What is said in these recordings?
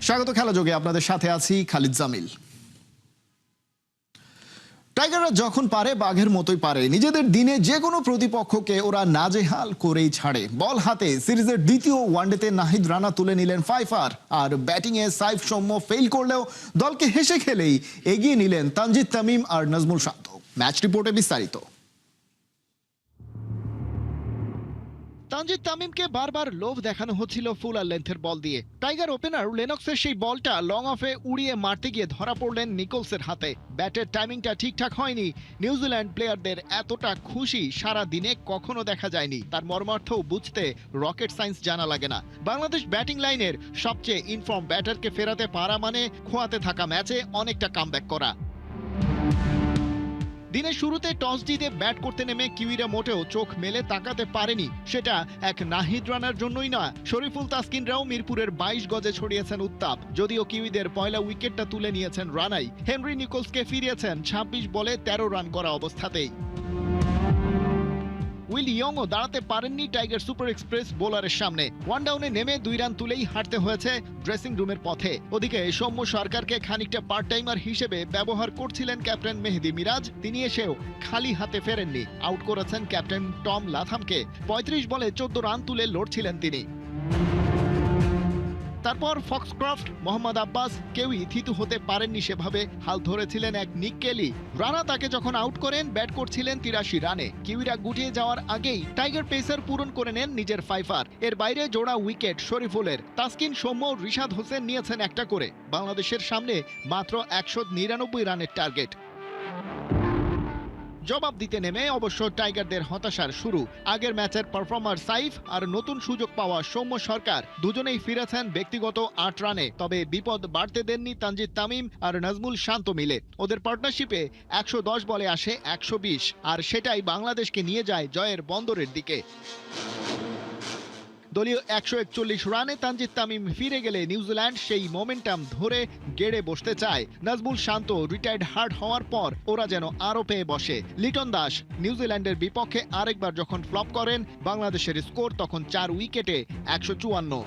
স্বাগত খেলাযোগে, আপনাদের সাথে আছি খালিদ জামিল। টাইগাররা যখন পারে বাঘের মতোই পারে, নিজেদের দিনে যে কোনো প্রতিপক্ষকে ওরা নাজেহাল করেই ছাড়ে। বল হাতে সিরিজের দ্বিতীয় ওয়ানডেতে নাহিদ রানা তুলে নিলেন 5 আর ব্যাটিংয়ে সাইফ সৌম্য ফেল করলেও দলকে হেসে খেলেই এগিয়ে নিলেন তানজিদ তামিম আর নাজমুল শান্ত। ম্যাচ রিপোর্টে বিস্তারিত। তানজিদ তামিমকে বারবার লোভ দেখানো হচ্ছিল ফুল আর লেন্থের বল দিয়ে। টাইগার ওপেনার লেনক্সের সেই বলটা লং অফে উড়িয়ে মারতে গিয়ে ধরা পড়লেন নিকোলসের হাতে। ব্যাটের টাইমিংটা ঠিকঠাক হয়নি। নিউজিল্যান্ড প্লেয়ারদের এতটা খুশি সারা দিনে কখনো দেখা যায়নি। তার মর্মার্থও বুঝতে রকেট সায়েন্স জানা লাগে না। বাংলাদেশ ব্যাটিং লাইনের সবচেয়ে ইনফর্ম ব্যাটারকে ফেরাতে পারা মানে খোয়াতে থাকা ম্যাচে অনেকটা কামব্যাক করা। দিনের শুরুতে টস জিতে ব্যাট করতে নেমে কিউইরা মোটেও চোখ মেলে তাকাতে পারেনি। সেটা এক নাহিদ রানার জন্যই না, শরীফুল তাসকিনরাও মিরপুরের 22 গজে ছড়িয়েছেন উত্তাপ। যদিও কিউইদের পয়লা উইকেটটা তুলে নিয়েছেন রানাই, হেনরি নিকোলসকে ফিরিয়েছেন 26 বলে 13 রান করা অবস্থাতেই। উইল ইয়ংও দাঁড়াতে পারেননি টাইগার সুপার এক্সপ্রেস বোলারের সামনে। ওয়ান ডাউনে নেমে 2 রান তুলেই হাঁটতে হয়েছে ড্রেসিং রুমের পথে। ওদিকে সৌম্য সরকারকে খানিকটা পার্ট টাইমার হিসেবে ব্যবহার করছিলেন ক্যাপ্টেন মেহেদী মিরাজ। তিনি এসেও খালি হাতে ফেরেননি, আউট করেছেন ক্যাপ্টেন টম লাথামকে। 35 বলে 14 রান তুলে লড়ছিলেন তিনি। তারপর ফক্সক্রফট, মোহাম্মদ আব্বাস কেউই থিতু হতে পারেননি সেভাবে। হাল ধরেছিলেন এক নিক কেলি। রানা তাকে যখন আউট করেন ব্যাট করছিলেন 83 রানে। কিউইরা গুটিয়ে যাওয়ার আগেই টাইগার পেসার পূরণ করে নেন নিজের 5 এর বাইরে জোড়া উইকেট শরীফুলের। তাসকিন, সৌম্য, রিশাদ হোসেন নিয়েছেন একটা করে। বাংলাদেশের সামনে মাত্র 199 রানের টার্গেট। জবাব দিতে নেমে অবশ্য টাইগারদের হতাশার শুরু। আগের ম্যাচের পারফর্মার সাইফ আর নতুন সুযোগ পাওয়া সৌম্য সরকার দুজনেই ফিরেছেন ব্যক্তিগত 8 রানে। তবে বিপদ বাড়তে দেননি তানজিদ তামিম আর নাজমুল শান্ত মিলে। ওদের পার্টনারশিপে 110 বলে আসে 120, আর সেটাই বাংলাদেশকে নিয়ে যায় জয়ের বন্দরের দিকে। দলীয় 141 রানে তানজিদ তামিম ফিরে গেলে নিউজিল্যান্ড সেই মোমেন্টাম ধরে গেড়ে বসতে চায়। নাজমুল শান্ত রিটায়ার্ড হার্ড হওয়ার পর ওরা যেন আরো পেয়ে বসে। লিটন দাস নিউজিল্যান্ডের বিপক্ষে আরেকবার যখন ফ্লপ করেন, বাংলাদেশের স্কোর তখন 4 উইকেটে 154।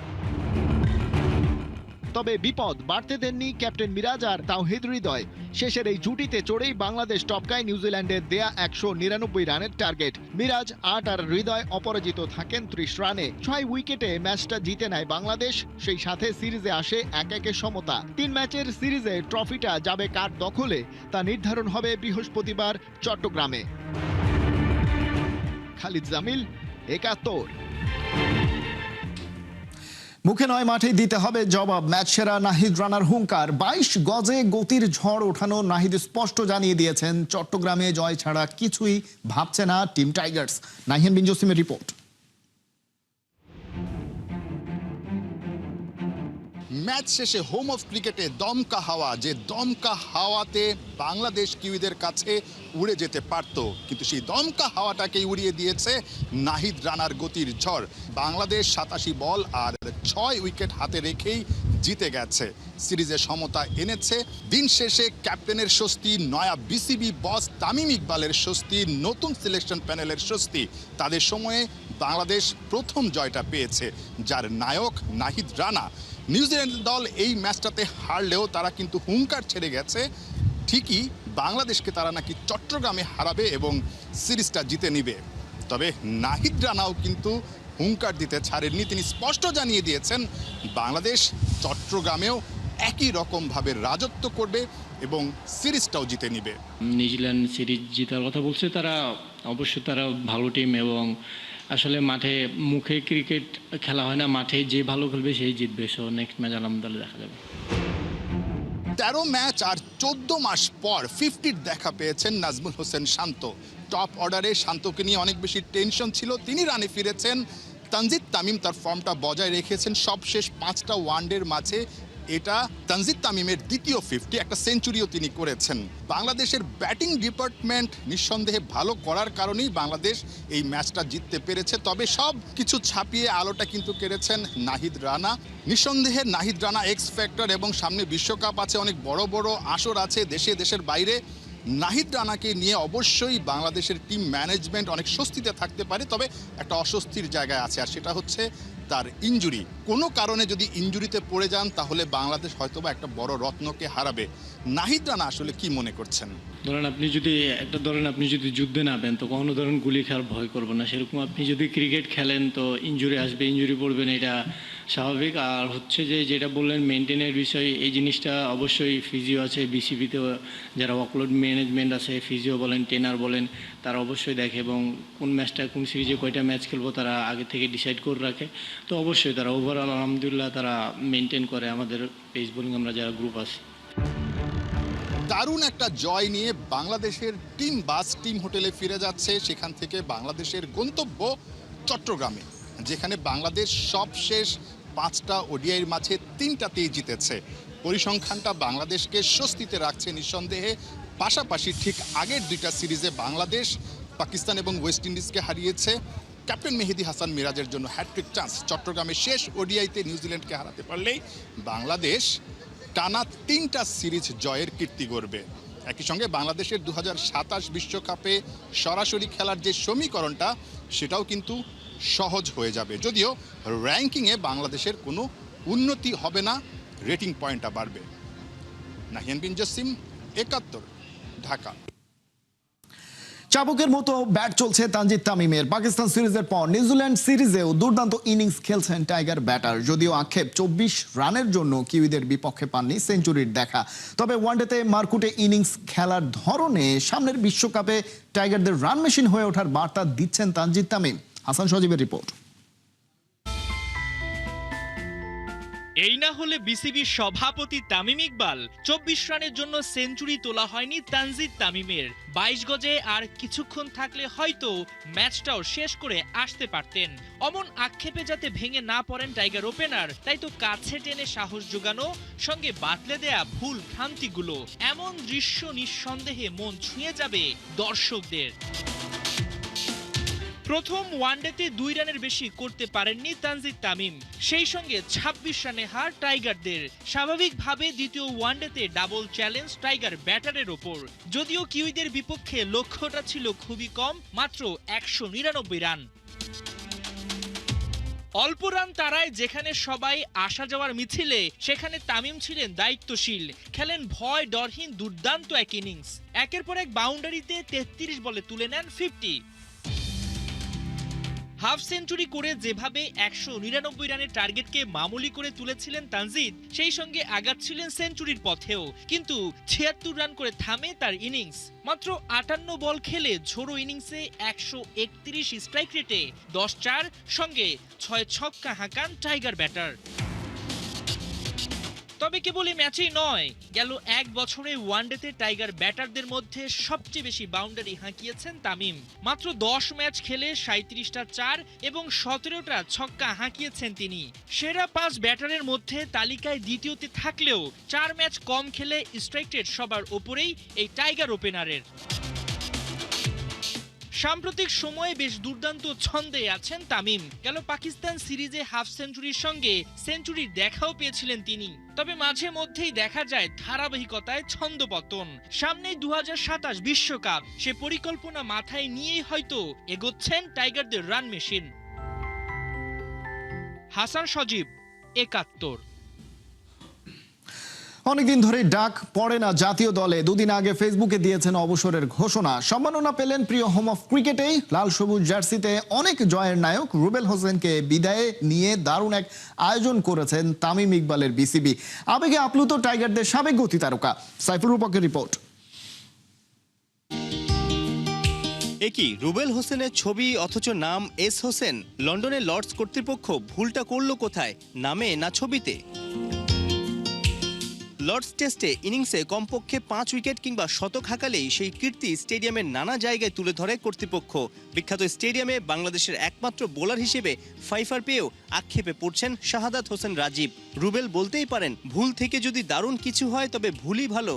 তবে বিপদ বাড়তে দেননি ক্যাপ্টেন মিরাজ আর তাওহিদ হৃদয়। শেষের এই জুটিতে চড়েই বাংলাদেশ টপকায় নিউজিল্যান্ডের দেয়া 199 রানের টার্গেট। মিরাজ 8 আর হৃদয় অপরাজিত থাকেন 30 রানে। 6 উইকেটে ম্যাচটা জিতে নেয় বাংলাদেশ। সেই সাথে সিরিজে আসে 1-1 সমতা। 3 ম্যাচের সিরিজে ট্রফিটা যাবে কার দখলে তা নির্ধারণ হবে বৃহস্পতিবার চট্টগ্রামে। খালিদ জামিল, 71। মুখে নয়, মাঠেই দিতে হবে জবাব। ম্যাচ সেরা নাহিদ রানার হুঙ্কার। 22 গজে গতির ঝড় ওঠানো নাহিদ স্পষ্ট জানিয়ে দিয়েছেন চট্টগ্রামে জয় ছাড়া কিছুই ভাবছে না টিম টাইগার্স। নাহিয়ান বিন জসিমের রিপোর্ট। ম্যাচ শেষে হোম অফ ক্রিকেটে দমকা হাওয়া, যে দমকা হাওয়াতে বাংলাদেশ কিউইদের কাছে উড়ে যেতে পারত, কিন্তু সেই দমকা হাওয়াটাকেই উড়িয়ে দিয়েছে নাহিদ রানার গতির ঝড়। বাংলাদেশ 87 বল আর 6 উইকেট হাতে রেখেই জিতে গেছে, সিরিজে সমতা এনেছে। দিন শেষে ক্যাপ্টেনের স্বস্তি, নয়া বিসিবি বস তামিম ইকবালের স্বস্তি, নতুন সিলেকশন প্যানেলের স্বস্তি। তাদের সময়ে বাংলাদেশ প্রথম জয়টা পেয়েছে, যার নায়ক নাহিদ রানা। নিউজিল্যান্ড দল এই ম্যাচটাতে হারলেও তারা কিন্তু হুঙ্কার ছেড়ে গেছে, ঠিকই বাংলাদেশকে তারা নাকি চট্টগ্রামে হারাবে এবং সিরিজটা জিতে নিবে। তবে নাহিদ রানাও কিন্তু হুঙ্কার দিতে ছাড়েননি। তিনি স্পষ্ট জানিয়ে দিয়েছেন বাংলাদেশ চট্টগ্রামেও একই রকমভাবে রাজত্ব করবে এবং সিরিজটাও জিতে নিবে। নিউজিল্যান্ড সিরিজ জেতার কথা বলছে তারা, অবশ্যই তারা ভালো টিম এবং আসলে মাঠে মুখে ক্রিকেট খেলা হয় না, মাঠে যে ভালো খেলবে সেই জিতবে। সো নেক্সট ম্যাচ আলহামদুলিল্লাহ দেখা যাবে। 13 ম্যাচ আর 14 মাস পর 50 দেখা পেয়েছেন নাজমুল হোসেন শান্ত। টপ অর্ডারে শান্তকে নিয়ে অনেক বেশি টেনশন ছিল, তিনি রানে ফিরেছেন। তানজিদ তামিম তার ফর্মটা বজায় রেখেছেন সবশেষ 5টা ওয়ানডের মাঝে। এটা তানজিদ তামিমের দ্বিতীয় 50, একটা সেঞ্চুরিও তিনি করেছেন। বাংলাদেশের ব্যাটিং ডিপার্টমেন্ট নিঃসন্দেহে ভালো করার কারণেই বাংলাদেশ এই ম্যাচটা জিততে পেরেছে। তবে সব কিছু ছাপিয়ে আলোটা কিন্তু কেড়েছেন নাহিদ রানা। নিঃসন্দেহে নাহিদ রানা এক্স ফ্যাক্টর এবং সামনে বিশ্বকাপ আছে, অনেক বড় বড় আসর আছে দেশে দেশের বাইরে। নাহিদ রানাকে নিয়ে অবশ্যই বাংলাদেশের টিম ম্যানেজমেন্ট অনেক স্বস্তিতে থাকতে পারে, তবে একটা অস্বস্তির জায়গায় আছে, আর সেটা হচ্ছে তার ইনজুরি। কোনো কারণে যদি ইনজুরিতে পড়ে যান তাহলে বাংলাদেশ হয়তোবা একটা বড় রত্নকে হারাবে। নাহিদ রানা আসলে কি মনে করছেন? ধরেন আপনি যদি যুদ্ধে নামেন তো কখনো ধরেন গুলি খেলার ভয় করবো না, সেরকম আপনি যদি ক্রিকেট খেলেন তো ইনজুরি আসবে, ইনজুরি পড়বেন, এটা স্বাভাবিক। আর হচ্ছে যে যেটা বললেন মেনটেনের বিষয়, এই জিনিসটা অবশ্যই ফিজিও আছে বিসিবিতে, যারা ওয়ার্কলোড ম্যানেজমেন্ট আছে, ফিজিও বলেন, ট্রেনার বলেন, তারা অবশ্যই দেখে এবং কোন ম্যাচটা কোন সিরিজে কয়টা ম্যাচ খেলবো তারা আগে থেকে ডিসাইড করে রাখে। তো অবশ্যই তারা ওভারঅল আলহামদুলিল্লাহ তারা মেনটেন করে আমাদের পেস বোলিং আমরা যারা গ্রুপ আছি। দারুণ একটা জয় নিয়ে বাংলাদেশের টিম হোটেলে ফিরে যাচ্ছে। সেখান থেকে বাংলাদেশের গন্তব্য চট্টগ্রামে, যেখানে বাংলাদেশ সবশেষ 5টা ওডিআইয়ের মাঝে 3টাতেই জিতেছে। পরিসংখ্যানটা বাংলাদেশকে স্বস্তিতে রাখছে নিঃসন্দেহে। পাশাপাশি ঠিক আগের 2টা সিরিজে বাংলাদেশ পাকিস্তান এবং ওয়েস্ট ইন্ডিজকে হারিয়েছে। ক্যাপ্টেন মেহেদী হাসান মিরাজের জন্য হ্যাটট্রিক চান্স। চট্টগ্রামে শেষ ওডিআইতে নিউজিল্যান্ডকে হারাতে পারলেই বাংলাদেশ টানা 3টা সিরিজ জয়ের কীর্তি গড়বে। একই সঙ্গে বাংলাদেশের 2027 বিশ্বকাপে সরাসরি খেলার যে সমীকরণটা সেটাও কিন্তু সহজ হয়ে যাবে। যদিও র্যাঙ্কিংয়ে বাংলাদেশের কোনো উন্নতি হবে না, রেটিং পয়েন্টটা বাড়বে। নাহিয়ান বিন জসিম, 71, ঢাকা। চাবুকের মতো ব্যাট চলছে তানজিদ তামিমের। পাকিস্তান সিরিজের পর নিউজিল্যান্ড সিরিজেও দুর্দান্ত ইনিংস খেলছেন টাইগার ব্যাটার। যদিও আক্ষেপ 24 রানের জন্য কিউইদের বিপক্ষে পাননি সেঞ্চুরির দেখা, তবে ওয়ানডেতে মারকুটে ইনিংস খেলার ধরনে সামনের বিশ্বকাপে টাইগারদের রান মেশিন হয়ে ওঠার বার্তা দিচ্ছেন তানজিদ তামিম। হাসান সজীবের রিপোর্ট। এই না হলে বিসিবির সভাপতি তামিম ইকবাল। 24 রানের জন্য সেঞ্চুরি তোলা হয়নি তানজিদ তামিমের। 22 গজে আর কিছুক্ষণ থাকলে হয়তো ম্যাচটাও শেষ করে আসতে পারতেন। অমন আক্ষেপে যাতে ভেঙে না পড়েন টাইগার ওপেনার, তাই তো কাছে টেনে সাহস জোগানো, সঙ্গে বাতলে দেয়া ভুল ভ্রান্তিগুলো। এমন দৃশ্য নিঃসন্দেহে মন ছুঁয়ে যাবে দর্শকদের। প্রথম ওয়ানডেতে 2 রানের বেশি করতে পারেননি তানজিদ তামিম, সেই সঙ্গে 26 রানে হার টাইগারদের। স্বাভাবিকভাবে দ্বিতীয় ওয়ানডেতে ডাবল চ্যালেঞ্জ টাইগার ব্যাটারের ওপর। যদিও কিউইদের বিপক্ষে লক্ষ্যটা ছিল খুবই কম, মাত্র 199 রান। অল্প রান তারায় যেখানে সবাই আসা যাওয়ার মিছিলে, সেখানে তামিম ছিলেন দায়িত্বশীল, খেলেন ভয় ডরহীন দুর্দান্ত এক ইনিংস। একের পর এক বাউন্ডারিতে 33 বলে তুলে নেন 50। হাফ সেঞ্চুরি করে যেভাবে 199 রানের টার্গেটকে মামুলি করে তুলেছিলেন তানজিদ, সেই সঙ্গে আগাচ্ছিলেন সেঞ্চুরির পথেও, কিন্তু 76 রান করে থামে তার ইনিংস। মাত্র 58 বল খেলে ঝোড়ো ইনিংসে 131 স্ট্রাইক রেটে 10-4 সঙ্গে 6 ছক্কা হাঁকান টাইগার ব্যাটার। তবে কেবল এই ম্যাচেই নয়, গেল 1 বছরে ওয়ানডেতে টাইগার ব্যাটারদের মধ্যে সবচেয়ে বেশি বাউন্ডারি হাঁকিয়েছেন তামিম। মাত্র 10 ম্যাচ খেলে 37টা 4 এবং 17টা ছক্কা হাঁকিয়েছেন তিনি। সেরা 5 ব্যাটারের মধ্যে তালিকায় দ্বিতীয়তে থাকলেও 4 ম্যাচ কম খেলে স্ট্রাইক রেট সবার ওপরেই এই টাইগার ওপেনারের। সাম্প্রতিক সময়ে বেশ দুর্দান্ত ছন্দে আছেন তামিম। গেল পাকিস্তান সিরিজে হাফ সেঞ্চুরির সঙ্গে সেঞ্চুরির দেখাও পেয়েছিলেন তিনি, তবে মাঝে মধ্যেই দেখা যায় ধারাবাহিকতায় ছন্দপতন। সামনেই 2027 বিশ্বকাপ, সে পরিকল্পনা মাথায় নিয়েই হয়তো এগোচ্ছেন টাইগারদের রান মেশিন। হাসান সজীব, 71। অনেকদিন ধরে ডাক পড়ে না জাতীয় দলে। দুদিন আগে ফেসবুকে দিয়েছেন অবসরের ঘোষণা। সম্মাননা পেলেন প্রিয় হোম অফ ক্রিকেটেই। লাল সবুজ জার্সিতে অনেক জয়ের নায়ক রুবেল হোসেনকে বিদায়ে নিয়ে দারুণ এক আয়োজন করেছেন তামিম ইকবালের বিসিবি। আবেগে আপ্লুত টাইগারদের সাবেক গতি তারকা। সাইফুর রূপকের রিপোর্ট। একই রুবেল হোসেনের ছবি অথচ নাম এস হোসেন। লন্ডনের লর্ডস কর্তৃপক্ষ ভুলটা করল কোথায়, নামে না ছবিতে? লর্ডস টেস্টে ইনিংসে কমপক্ষে 5 উইকেট কিংবা শতক হাঁকালেই সেই কীর্তি স্টেডিয়ামের নানা জায়গায় তুলে ধরে কর্তৃপক্ষ। বিখ্যাত স্টেডিয়ামে বাংলাদেশের একমাত্র বোলার হিসেবে ফাইফার পেয়েও আক্ষেপে পড়ছেন শাহাদাত হোসেন রাজীব। রুবেল বলতেই পারেন, ভুল থেকে যদি দারুণ কিছু হয় তবে ভুলই ভালো।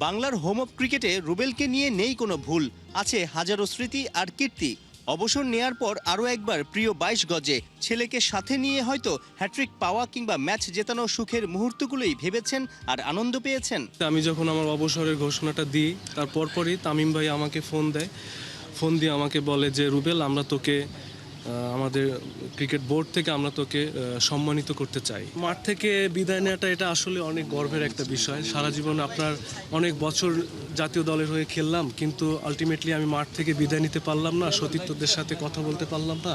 বাংলার হোম অফ ক্রিকেটে রুবেলকে নিয়ে নেই কোনো ভুল, আছে হাজারো স্মৃতি আর কীর্তি। অবসর নেয়ার পর আরও একবার প্রিয় 22 গজে ছেলেকে সাথে নিয়ে হয়তো হ্যাট্রিক পাওয়া কিংবা ম্যাচ জেতানো সুখের মুহূর্তগুলোই ভেবেছেন আর আনন্দ পেয়েছেন। আমি যখন আমার অবসরের ঘোষণাটা দিই, তার পরপরই তামিম ভাই আমাকে ফোন দেয়। ফোন দিয়ে আমাকে বলে যে রুবেল, আমরা তোকে আমাদের ক্রিকেট বোর্ড থেকে আমরা তোকে সম্মানিত করতে চাই। মাঠ থেকে বিদায় নেওয়াটা এটা আসলে অনেক গর্বের একটা বিষয়। সারা জীবন আপনার অনেক বছর জাতীয় দলের হয়ে খেললাম, কিন্তু আলটিমেটলি আমি মাঠ থেকে বিদায় নিতে পারলাম না, সতীর্থদের সাথে কথা বলতে পারলাম না।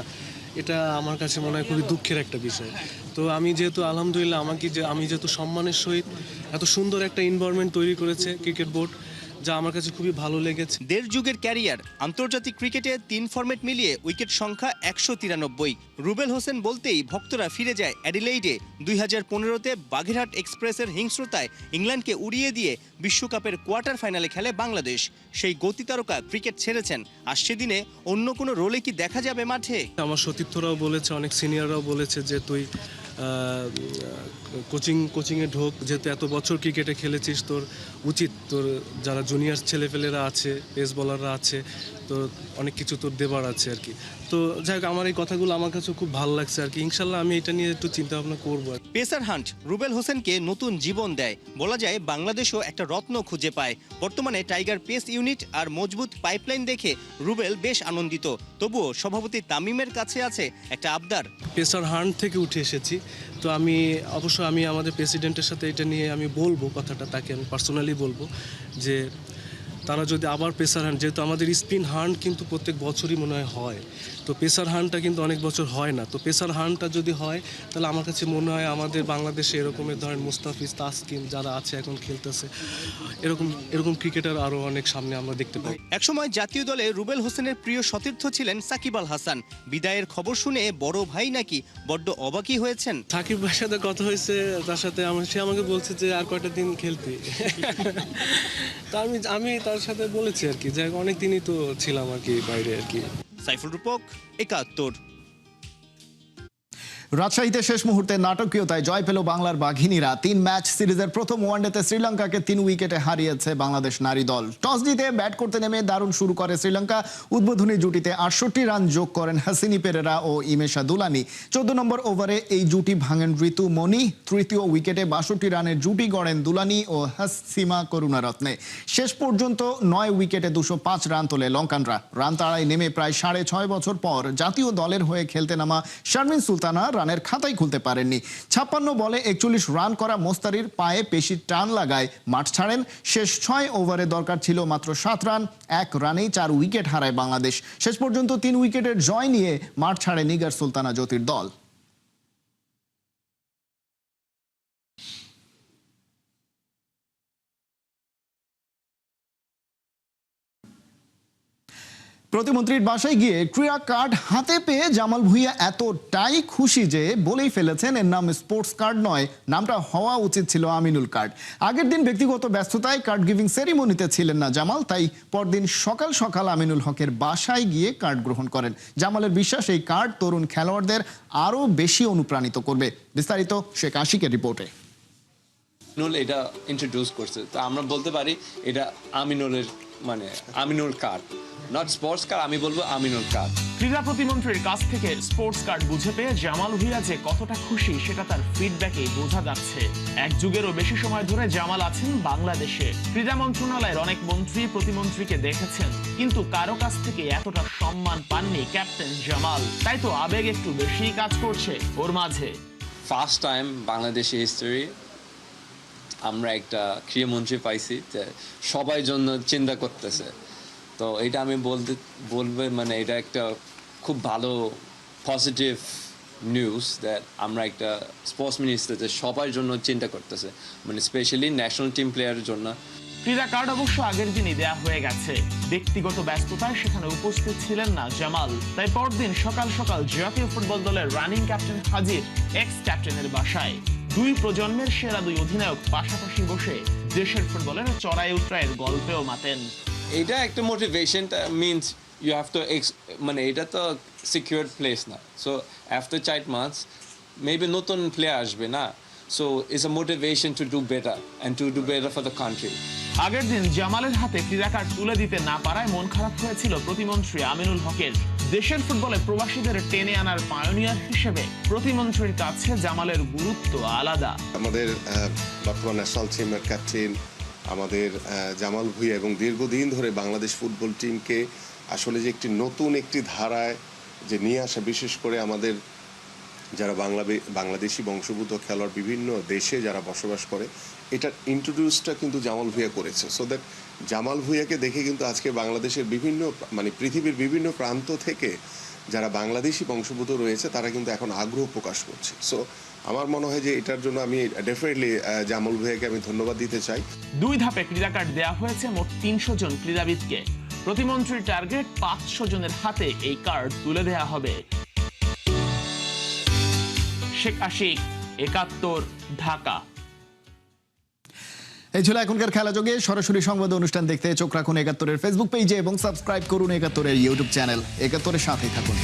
এটা আমার কাছে মনে হয় খুবই দুঃখের একটা বিষয়। তো আমি যেহেতু আলহামদুলিল্লাহ আমি যেহেতু সম্মানের সহিত এত সুন্দর একটা এনভায়রনমেন্ট তৈরি করেছে ক্রিকেট বোর্ড, যা আমার কাছে খুবই ভালো লেগেছে। দেড় যুগের ক্যারিয়ার, আন্তর্জাতিক ক্রিকেটে 3 ফরম্যাট মিলিয়ে উইকেট সংখ্যা 193। রুবেল হোসেন বলতেই ভক্তরা ফিরে যায় অ্যাডিলেইডে। 2015-তে বাগেরহাট এক্সপ্রেসের হিংস্রতায় ইংল্যান্ডকে উড়িয়ে দিয়ে বিশ্বকাপের কোয়ার্টার ফাইনালে খেলে বাংলাদেশ। সেই গতি তারকা ক্রিকেট ছেড়েছেন, আর সেদিনে অন্য কোনো রোলে কি দেখা যাবে মাঠে? আমার সতীর্থরাও বলেছে, অনেক সিনিয়ররাও বলেছে যে তুই কোচিংয়ে ঢোক, যেহেতু এত বছর ক্রিকেটে খেলেছিস, তোর উচিত, তোর যারা জুনিয়র ছেলেপেলেরা আছে, পেস বলাররা আছে, তো অনেক কিছু তোর দেবার আছে আর কি। তো যাই হোক, আমার এই কথাগুলো আমার কাছে খুব ভালো লাগছে আর কি। ইনশাল্লাহ আমি এটা নিয়ে একটু চিন্তা ভাবনা করবো। পেসার হান্ট রুবেল হোসেনকে নতুন জীবন দেয়, বলা যায় বাংলাদেশও একটা রত্ন খুঁজে পায়। বর্তমানে টাইগার পেস ইউনিট আর মজবুত পাইপলাইন দেখে রুবেল বেশ আনন্দিত। তবুও সভাপতি তামিমের কাছে আছে একটা আবদার। পেসার হান্ট থেকে উঠে এসেছি, তো আমি আমাদের প্রেসিডেন্টের সাথে এটা নিয়ে আমি বলবো কথাটা, তাকে আমি পার্সোনালি বলবো যে তারা যদি আবার পেসার হান্ট, যেহেতু আমাদের স্পিন হান্ট কিন্তু প্রত্যেক বছরই মনে হয়, তো পেসার হান্টটা কিন্তু অনেক বছর হয় না। তো পেসার হান্টটা যদি হয়, তাহলে আমার কাছে মনে হয় আমাদের বাংলাদেশে এরকমের ধরেন মুস্তাফিজ, তাসকিন যারা আছে এখন খেলতেছে, এরকম ক্রিকেটার আরও অনেক সামনে আমরা দেখতে পাই। একসময় জাতীয় দলে রুবেল হোসেনের প্রিয় সতীর্থ ছিলেন সাকিব আল হাসান। বিদায়ের খবর শুনে বড় ভাই নাকি বড্ড অবাকই হয়েছেন। সাকিব ভাইয়ের সাথে কথা হয়েছে, তার সাথে সে আমাকে বলছে যে আর কয়টা দিন খেলতে। তা আমি তার সাথে বলেছি আর কি, যে অনেক দিনই তো ছিলাম আর কি বাইরে আর কি। সাইফুল রূপক, ৭১। রাজশাহীতে শেষ মুহূর্তে নাটকীয়তায় জয় পেল বাংলার বাঘিনীরা। 3 ম্যাচ সিরিজের প্রথম ওয়ানডেতে শ্রীলঙ্কাকে 3 উইকেটে হারিয়েছে বাংলাদেশ নারী দল। টস জিতে ব্যাট করতে নেমে দারুণ শুরু করে শ্রীলঙ্কা। উদ্বোধনী জুটিতে 68 রান যোগ করেন হাসিনী পেরেরা ও ইমেশা দুলানি। 14 নম্বর ওভারে এই জুটি ভাঙেন ঋতু মনি। তৃতীয় উইকেটে 62 রানের জুটি গড়েন দুলানি ও হাসিমা করুণারত্নে। শেষ পর্যন্ত 9 উইকেটে 205 রান তোলে লঙ্কানরা। রান তাড়ায় নেমে প্রায় 6.5 বছর পর জাতীয় দলের হয়ে খেলতে নামা শারমিন সুলতানা রানের খাতাই খুলতে পারেননি। 56 বলে 41 রান করা মোস্তারির পায়ে পেশির টান লাগায় মাঠ ছাড়েন। শেষ 6 ওভারে দরকার ছিল মাত্র 7 রান। 1 রানেই 4 উইকেট হারায় বাংলাদেশ। শেষ পর্যন্ত 3 উইকেটের জয় নিয়ে মাঠ ছাড়ে নিগার সুলতানা জ্যোতির দল। প্রতিমন্ত্রীর বাসায় গিয়ে ক্রীড়া কার্ড হাতে পেয়ে জামাল ভুঁইয়া এতটাই খুশি যে বলেই ফেলেছেন এর নাম স্পোর্টস কার্ড নয়, নামটা হওয়া উচিত ছিল আমিনুল কার্ড। আগের দিন ব্যক্তিগত ব্যস্ততায় কার্ড গিভিং সেরিমনিতে ছিলেন না জামাল, তাই পরদিন সকাল সকাল আমিনুল হকের বাসায় গিয়ে কার্ড গ্রহণ করেন। জামালের বিশ্বাস এই কার্ড তরুণ খেলোয়াড়দের আরও বেশি অনুপ্রাণিত করবে। বিস্তারিত শেখ আশিকের রিপোর্টে। এটা ইন্ট্রোডিউস করছে, তো আমরা বলতে পারি এটা আমিনুলের Aminul card, not sports card. আমি বলবো আমিনুল কার্ড। ক্রীড়া প্রতিমন্ত্রীর কাছ থেকে স্পোর্টস কার্ড বুঝে পেয়ে জামাল ভুঁইয়া যে কতটা খুশি সেটা তার ফিডব্যাকেই বোঝা যাচ্ছে। 1 যুগেরও বেশি সময় ধরে জামাল আছেন বাংলাদেশে। ক্রীড়া মন্ত্রণালয়ের অনেক মন্ত্রী প্রতিমন্ত্রীকে দেখেছেন, কিন্তু কারো কাছ থেকে এতটা সম্মান পাননি ক্যাপ্টেন জামাল। তাই তো আবেগ একটু বেশি কাজ করছে ওর মাঝে। ফার্স্ট টাইম বাংলাদেশি হিস্টোরি আমরা একটা ক্রীড়ামন্ত্রী পাইছি যে সবাই জন্য চিন্তা করতেছে। তো এটা আমি বলবো এটা একটা খুব ভালো পজিটিভ নিউজ দ্যাট আমরা একটা স্পোর্টস মিনিস্টার যে সবার জন্য চিন্তা করতেছে, স্পেশালি ন্যাশনাল টিম প্লেয়ারের জন্য। ক্রীড়া কার্ড অবশ্য আগের দিনই দেয়া হয়ে গেছে। ব্যক্তিগত ব্যস্ততায় সেখানে উপস্থিত ছিলেন না জামাল, তাই পরদিন সকাল সকাল জাতীয় ফুটবল দলের রানিং ক্যাপ্টেন হাজির এক্স ক্যাপ্টেনের বাসায়। 2 প্রজন্মের সেরা 2 অধিনায়ক পাশাপাশি বসে দেশের ফুটবলের চড়াই উতরাইয়ের গল্পেও মাতেন। এটা একটা motivation means you have to এটা তো সিকিউরড প্লেস না। সো আফটার 4 মান্থস মেবি নতুন প্লেয়ার আসবে না, so it's a motivation to do better and to do better for the country. আগের দিন জামালের হাতে ক্রীড়া কার্ড তুলে দিতে না পারায় মন খারাপ হয়েছিল প্রতিমন্ত্রী আমিনুল হকের। দেশের ফুটবলে প্রবাসীদের টেনে আনার পায়োনিয়ার হিসেবে প্রতিমন্ত্রীর কাছে জামালের গুরুত্ব আলাদা। আমাদের বর্তমান ন্যাশনাল টিমের ক্যাপ্টেন আমাদের জামাল ভুঁইয়া এবং দীর্ঘদিন ধরে বাংলাদেশ ফুটবল টিমকে আসলে যে একটি নতুন একটি ধারায় যে নিয়ে আসা, বিশেষ করে আমাদের যারা বাংলাদেশি বংশোদ্ভূত খেলোয়াড় বিভিন্ন দেশে যারা বসবাস করে, এটার ইন্ট্রোডিউসটা কিন্তু জামাল ভুঁইয়া করেছে। সো দ্যাট জামাল ভুঁইয়াকে দেখে কিন্তু আজকে বাংলাদেশের বিভিন্ন মানে পৃথিবীর বিভিন্ন প্রান্ত থেকে যারা বাংলাদেশি বংশোদ্ভূত রয়েছে তারা কিন্তু এখন আগ্রহ প্রকাশ করছে। সো আমার মনে হয় যে এটার জন্য আমি ডেফিনেটলি জামাল ভুঁইয়াকে আমি ধন্যবাদ দিতে চাই। 2 ধাপে ক্রীড়া কার্ড দেওয়া হয়েছে মোট 300 জন ক্রীড়াবিদকে। প্রতিমন্ত্রীর টার্গেট 500 জনের হাতে এই কার্ড তুলে দেওয়া হবে। শেখ আশিক, 71, ঢাকা। এই ছিল এখনকার খেলাযোগে। সরাসরি সংবাদ অনুষ্ঠান দেখতে চোখ রাখুন 71-এর ফেসবুক পেজে এবং সাবস্ক্রাইব করুন 71-এর ইউটিউব চ্যানেল। 71-এর সাথেই থাকুন।